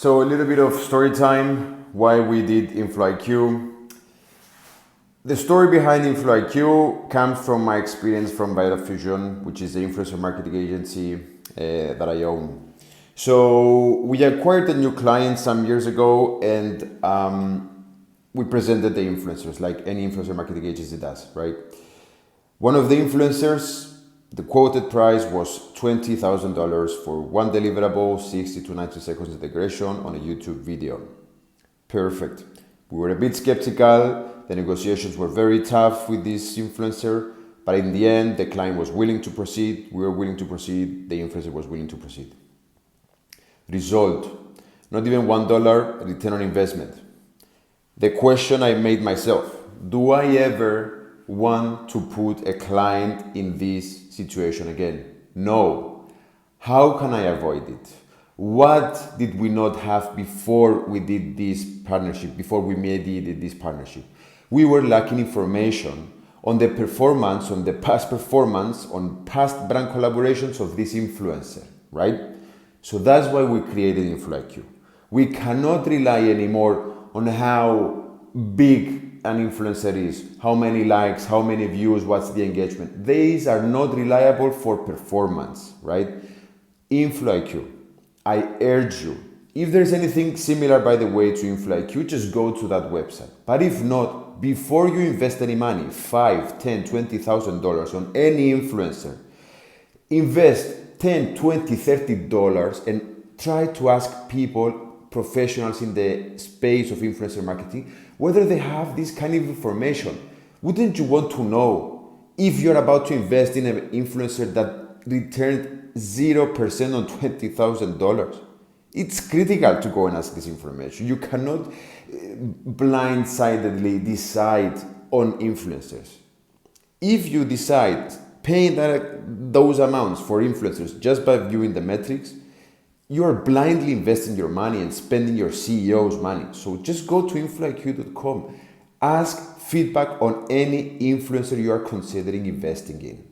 So a little bit of story time, why we did InfluIQ. The story behind InfluIQ comes from my experience from Fusion, which is the influencer marketing agency that I own. So we acquired a new client some years ago, and we presented the influencers like any influencer marketing agency does, right? One of the influencers, the quoted price was $20,000 for one deliverable, 60 to 90 seconds integration on a YouTube video. Perfect. We were a bit skeptical. The negotiations were very tough with this influencer, but in the end, the client was willing to proceed. We were willing to proceed. The influencer was willing to proceed. Result, not even $1 return on investment. The question I made myself, do I ever want to put a client in this situation again? No. How can I avoid it? What did we not have before we did this partnership, before we mediated this partnership? We were lacking information on the performance, on the past performance, on past brand collaborations of this influencer, right? So that's why we created InfluIQ. We cannot rely anymore on how big an influencer is, how many likes, how many views, what's the engagement. These are not reliable for performance, right? InfluIQ, I urge you, if there's anything similar, by the way, to InfluIQ, just go to that website. But if not, before you invest any money, $5, $10, $20,000 on any influencer, invest $10, $20, $30 and try to ask people, professionals in the space of influencer marketing, whether they have this kind of information. Wouldn't you want to know if you're about to invest in an influencer that returned 0% on $20,000? It's critical to go and ask this information. You cannot blindsidedly decide on influencers. If you decide paying those amounts for influencers just by viewing the metrics, you are blindly investing your money and spending your CEO's money. So just go to InfluIQ.com. Ask feedback on any influencer you are considering investing in.